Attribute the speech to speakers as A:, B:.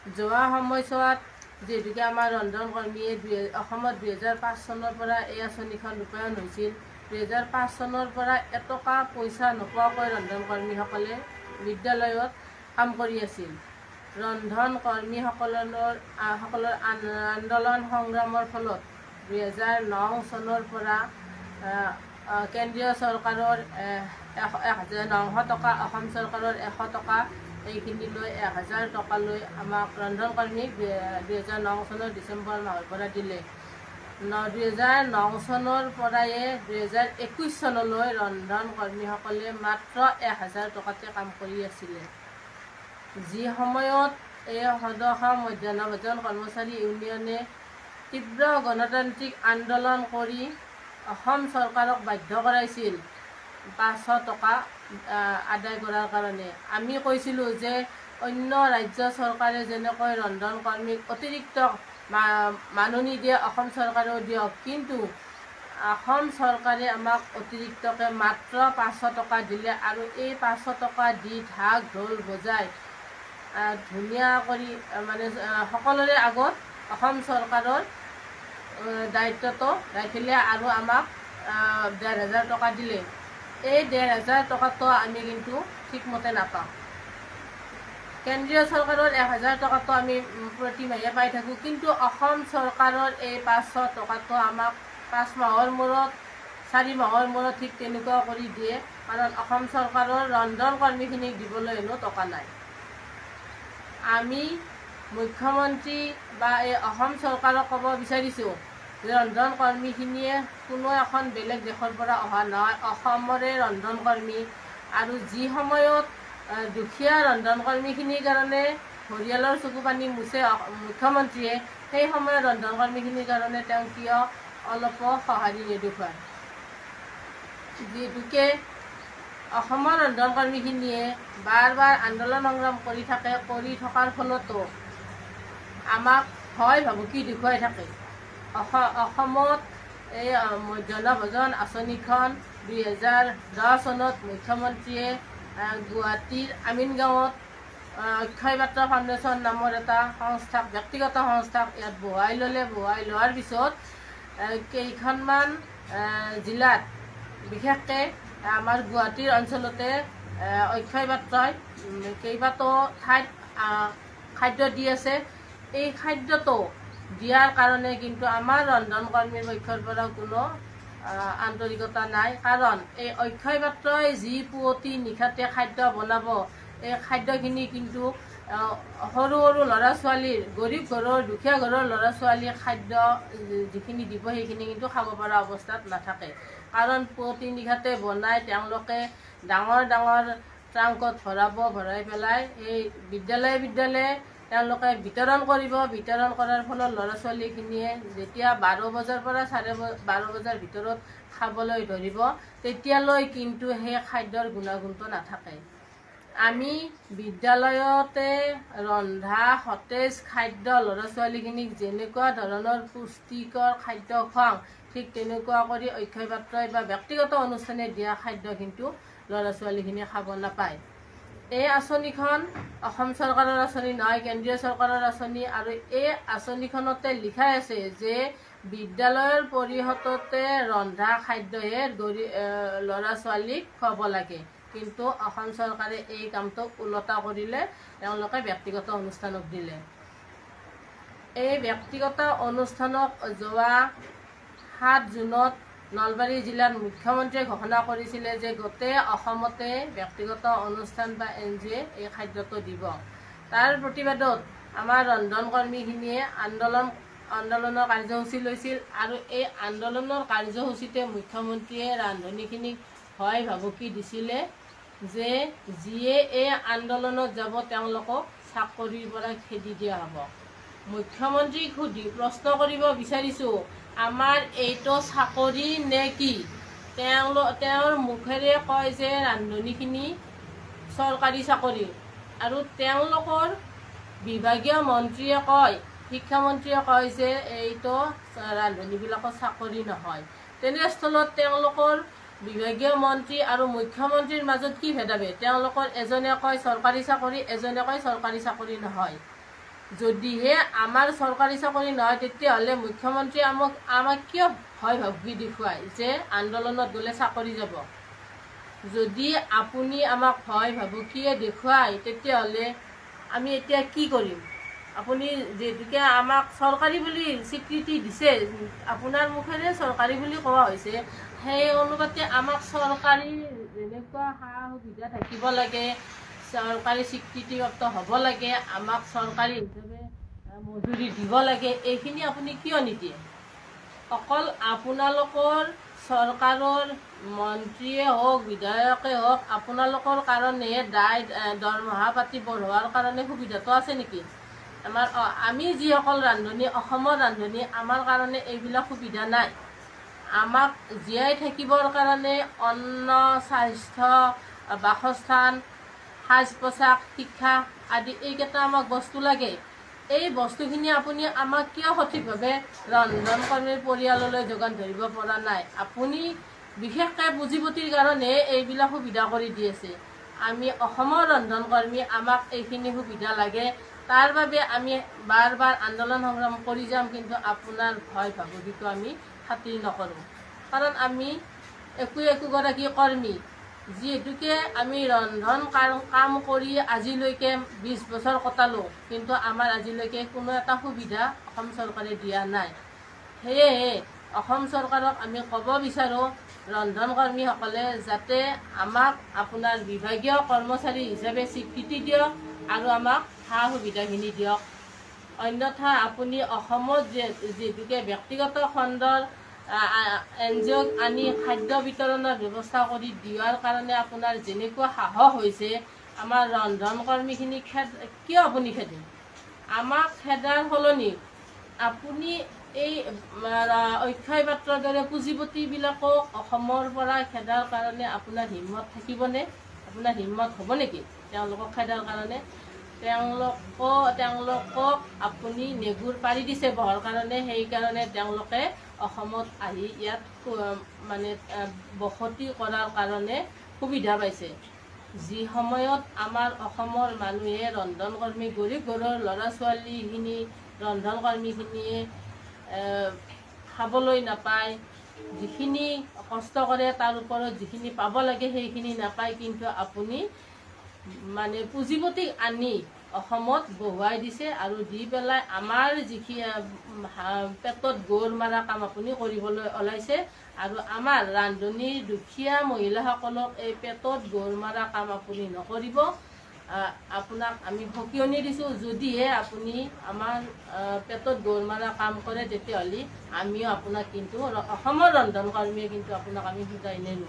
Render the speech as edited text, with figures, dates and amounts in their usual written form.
A: যোৱা সময়ছোৱাত যিহেতুকে আমাৰ ৰন্ধন কৰ্মীয়ে 2005 চনৰ পৰা এই আঁচনিখন ৰূপায়ণ হৈছিল। 2005 চনৰ পৰা এটকা পইচা নোপোৱাকৈ ৰন্ধন কৰ্মীসকলে বিদ্যালয়ত কাম কৰি আছিল। ৰন্ধন কৰ্মীসকলৰ আন্দোলন সংগ্ৰামৰ ফলত 2009 চনৰ পৰা কেন্দ্ৰীয় চৰকাৰৰ 900 টকা, অসম চৰকাৰৰ 100 টকা, এইখিনি লৈ 1000 টকা লৈ আমাক ৰন্ধন কৰ্মীক 2009 চনৰ ডিচেম্বৰ মাহৰ পৰা দিলে। 2009 চনৰ পৰাই 2021 চনলৈ ৰন্ধন কৰ্মীসকলে মাত্ৰ 1000 টকাতে কাম কৰি আছিলে। যি সময়ত এই সদস্য মধ্যাহ্ন ভোজন কৰ্মচাৰী ইউনিয়নে তীব্ৰ গণতান্ত্ৰিক আন্দোলন কৰি অসম চৰকাৰক বাধ্য কৰাইছিল 500 টকা আদায় কৰাৰ কাৰণে। আমি কৈছিলোঁ যে অন্য ৰাজ্য চৰকাৰে যেনেকৈ ৰন্ধন কৰ্মীক অতিৰিক্ত মাননি দিয়ে, অসম চৰকাৰেও দিয়ক, কিন্তু অসম চৰকাৰে আমাক অতিৰিক্তকৈ মাত্ৰ 500 টকা দিলে আৰু এই 500 টকা দি ঢাক ঢোল বজাই ধুনীয়া কৰি মানে সকলোৰে আগত অসম চৰকাৰৰ দায়িত্বটো ৰাখিলে আৰু আমাক 1500 টকা দিলে। এই 1500 টকাটো আমি কিন্তু ঠিকমতে নাপাওঁ। কেন্দ্ৰীয় চৰকাৰৰ 1000 টকাটো আমি প্ৰতিমাহে পাই থাকোঁ, কিন্তু অসম চৰকাৰৰ এই 500 টকাটো আমাক 5 মাহৰ মূৰত, 4 মাহৰ মূৰত ঠিক তেনেকুৱা কৰি দিয়ে, কাৰণ অসম চৰকাৰৰ ৰন্ধন কৰ্মীখিনিক দিবলৈ হেনো টকা নাই। আমি মুখ্যমন্ত্ৰী বা এই অসম চৰকাৰক ক'ব বিচাৰিছোঁ যে ৰন্ধন কৰ্মীখিনিয়ে কোনো এখন বেলেগ দেশৰ পৰা অহা নহয়, অসমৰে ৰন্ধন কৰ্মী। আৰু যি সময়ত দুখীয়া ৰন্ধন কৰ্মীখিনিৰ কাৰণে পৰিয়ালৰ চকু পানী মুছে মুখ্যমন্ত্ৰীয়ে, সেই সময়ত ৰন্ধন কৰ্মীখিনিৰ কাৰণে তেওঁ কিয় অলপো সঁহাৰি নেদেখুৱায়। যিহেতুকে অসমৰ ৰন্ধন কৰ্মীখিনিয়ে বাৰ বাৰ আন্দোলন সংগ্ৰাম কৰি থকাৰ ফলতো আমাক ভয় ভাবুকি দেখুৱাই থাকে। অসমত এই মধ্যাহ্ন ভোজন আঁচনিখন 2010 চনত মুখ্যমন্ত্ৰীয়ে গুৱাহাটীৰ আমিনগাঁৱত অক্ষয় পাত্ৰ ফাউণ্ডেশ্যন নামৰ এটা সংস্থাক, ব্যক্তিগত সংস্থাক ইয়াত বহুৱাই ল'লে। বহুৱাই লোৱাৰ পিছত কেইখনমান জিলাত, বিশেষকৈ আমাৰ গুৱাহাটীৰ অঞ্চলতে অক্ষয় পাত্ৰই কেইবাটাও ঠাইত খাদ্য দি আছে। এই খাদ্যটো দিয়াৰ কাৰণে কিন্তু আমাৰ ৰন্ধন কৰ্মীৰ পক্ষৰ পৰা কোনো আন্তৰিকতা নাই, কাৰণ এই অক্ষয় পাত্ৰই যি পুৱতি নিশাতে খাদ্য বনাব, এই খাদ্যখিনি কিন্তু সৰু সৰু ল'ৰা ছোৱালীৰ, গৰীব ঘৰৰ, দুখীয়া ঘৰৰ ল'ৰা ছোৱালীৰ খাদ্য যিখিনি দিব সেইখিনি কিন্তু খাব পৰা অৱস্থাত নাথাকে। কাৰণ পুৱতি নিশাতে বনাই তেওঁলোকে ডাঙৰ ডাঙৰ ট্ৰাংকত ভৰাই পেলাই এই বিদ্যালয়ে তেওঁলোকে বিতৰণ কৰিব। বিতৰণ কৰাৰ ফলত ল'ৰা ছোৱালীখিনিয়ে যেতিয়া 12 বজাৰ পৰা 12:30 বজাৰ ভিতৰত খাবলৈ ধৰিব, তেতিয়ালৈ কিন্তু সেই খাদ্যৰ গুণাগুণটো নাথাকে। আমি বিদ্যালয়তে ৰন্ধা সতেজ খাদ্য ল'ৰা ছোৱালীখিনিক যেনেকুৱা ধৰণৰ পুষ্টিকৰ খাদ্য খুৱাওঁ, ঠিক তেনেকুৱা কৰি অক্ষয় পাত্ৰই বা ব্যক্তিগত অনুষ্ঠানে দিয়া খাদ্য কিন্তু ল'ৰা ছোৱালীখিনিয়ে খাব নাপায়। এই আঁচনিখন অসম চৰকাৰৰ আঁচনি নহয়, কেন্দ্ৰীয় চৰকাৰৰ আঁচনি। আৰু এই আঁচনিখনতে লিখা আছে যে বিদ্যালয়ৰ পৰিসৰতে ৰন্ধা খাদ্যহে ল'ৰা ছোৱালীক খুৱাব লাগে, কিন্তু অসম চৰকাৰে এই কামটো ওলোটা কৰিলে, তেওঁলোকে ব্যক্তিগত অনুষ্ঠানক দিলে। এই ব্যক্তিগত অনুষ্ঠানক যোৱা 7 জুনত নলবাৰী জিলাত মুখ্যমন্ত্ৰীয়ে ঘোষণা কৰিছিলে যে গোটেই অসমতে ব্যক্তিগত অনুষ্ঠান বা NGO এই খাদ্যটো দিব। তাৰ প্ৰতিবাদত আমাৰ ৰন্ধন কৰ্মীখিনিয়ে আন্দোলনৰ কাৰ্যসূচী লৈছিল, আৰু এই আন্দোলনৰ কাৰ্যসূচীতে মুখ্যমন্ত্ৰীয়ে ৰান্ধনীখিনিক ভয় ভাবুকি দিছিলে যে যিয়ে এই আন্দোলনত যাব তেওঁলোকক চাকৰিৰ পৰা খেদি দিয়া হ'ব। মুখ্যমন্ত্ৰীক সুধি প্ৰশ্ন কৰিব বিচাৰিছোঁ, আমাৰ এইটো চাকৰি নে কি? তেওঁৰ মুখেৰে কয় যে ৰান্ধনীখিনি চৰকাৰী চাকৰি, আৰু তেওঁলোকৰ বিভাগীয় মন্ত্ৰীয়ে কয়, শিক্ষামন্ত্ৰীয়ে কয় যে এইটো ৰান্ধনীবিলাকৰ চাকৰি নহয়। তেনেস্থলত তেওঁলোকৰ বিভাগীয় মন্ত্ৰী আৰু মুখ্যমন্ত্ৰীৰ মাজত কি ভেদাভেদ? তেওঁলোকৰ এজনে কয় চৰকাৰী চাকৰি, এজনে কয় চৰকাৰী চাকৰি নহয়। যদিহে আমাৰ চৰকাৰী চাকৰি নহয় তেতিয়াহ'লে মুখ্যমন্ত্ৰীয়ে আমাক কিয় ভয় ভাবুকি দেখুৱায় যে আন্দোলনত গ'লে চাকৰি যাব। যদি আপুনি আমাক ভয় ভাবুকিয়ে দেখুৱায় তেতিয়াহ'লে আমি এতিয়া কি কৰিম? আপুনি যিহেতুকে আমাক চৰকাৰী বুলি স্বীকৃতি দিছে, আপোনাৰ মুখেৰে চৰকাৰী বুলি কোৱা হৈছে, সেই অনুপাতে আমাক চৰকাৰী যেনেকুৱা সা সুবিধা থাকিব লাগে, চৰকাৰী স্বীকৃতিপ্ৰাপ্ত হ'ব লাগে, আমাক চৰকাৰী হিচাপে মজুৰি দিব লাগে, এইখিনি আপুনি কিয় নিদিয়ে? অকল আপোনালোকৰ চৰকাৰৰ মন্ত্ৰীয়ে হওক বিধায়কে হওক আপোনালোকৰ কাৰণে দৰমহা পাতি বঢ়োৱাৰ কাৰণে সুবিধাটো আছে নেকি? আমি যিসকল ৰান্ধনি, অসমৰ ৰান্ধনি, আমাৰ কাৰণে এইবিলাক সুবিধা নাই। আমাক জীয়াই থাকিবৰ কাৰণে অন্ন, স্বাস্থ্য, বাসস্থান, সাজ পোছাক, শিক্ষা আদি এইকেইটা আমাক বস্তু লাগে। এই বস্তুখিনি আপুনি আমাক কিয় সঠিকভাৱে ৰন্ধন কৰ্মীৰ পৰিয়াললৈ যোগান ধৰিব পৰা নাই? আপুনি বিশেষকৈ পুঁজিপতিৰ কাৰণে এইবিলাক সুবিধা কৰি দি আছে। আমি অসমৰ ৰন্ধন কৰ্মী, আমাক এইখিনি সুবিধা লাগে। তাৰ বাবে আমি বাৰ বাৰ আন্দোলন সংগ্ৰাম কৰি যাম, কিন্তু আপোনাৰ ভয় ভাবুকিটো আমি খাতিৰ নকৰোঁ। কাৰণ আমি একোগৰাকী কৰ্মী, যিহেতুকে আমি ৰন্ধন কাম কৰি আজিলৈকে 20 বছৰ কটালোঁ, কিন্তু আমাৰ আজিলৈকে কোনো এটা সুবিধা অসম চৰকাৰে দিয়া নাই। সেয়েহে অসম চৰকাৰক আমি ক'ব বিচাৰোঁ, ৰন্ধন কৰ্মীসকলে যাতে আমাক আপোনাৰ বিভাগীয় কৰ্মচাৰী হিচাপে স্বীকৃতি দিয়ক আৰু আমাক সা সুবিধাখিনি দিয়ক। অন্যথা আপুনি অসমত যিহেতুকে ব্যক্তিগত খণ্ডৰ NGOক আনি খাদ্য বিতৰণৰ ব্যৱস্থা কৰি দিয়াৰ কাৰণে আপোনাৰ যেনেকুৱা সাহস হৈছে, আমাৰ ৰন্ধন কৰ্মীখিনিক কিয় আপুনি খেদে? আমাক খেদাৰ সলনি আপুনি এই অক্ষয় পাত্ৰৰ দৰে পুঁজিপতিবিলাকক অসমৰ পৰা খেদাৰ কাৰণে আপোনাৰ হিম্মত থাকিবনে? আপোনাৰ হিম্মত হ'ব নেকি তেওঁলোকক খেদাৰ কাৰণে? তেওঁলোকক আপুনি নেগুৰ পাৰি দিছে বহৰ কাৰণে। সেইকাৰণে তেওঁলোকে অসমত আহি ইয়াত বসতি কৰাৰ কাৰণে সুবিধা পাইছে। যি সময়ত আমাৰ অসমৰ মানুহে ৰন্ধন কৰ্মী, গৰীব ঘৰৰ ল'ৰা ছোৱালীখিনি ৰন্ধন কৰ্মীখিনিয়ে খাবলৈ নাপায়, যিখিনি কষ্ট কৰে তাৰ ওপৰত যিখিনি পাব লাগে সেইখিনি নাপায়, কিন্তু আপুনি পুঁজিপতিক আনি অসমত বহুৱাই দিছে আৰু দি পেলাই আমাৰ যিখিনি পেটত গৌৰ মাৰা কাম আপুনি কৰিবলৈ ওলাইছে। আৰু আমাৰ ৰান্ধনিৰ দুখীয়া মহিলাসকলক এই পেটত গৌৰ মাৰা কাম আপুনি নকৰিব। আপোনাক আমি সকিয়নি দিছোঁ, যদিহে আপুনি আমাৰ পেটত গৌৰ মাৰা কাম কৰে তেতিয়াহ'লে আমিও আপোনাক কিন্তু অসমৰ ৰন্ধন কৰ্মীয়ে কিন্তু আপোনাক আমি সুধাই নেনো।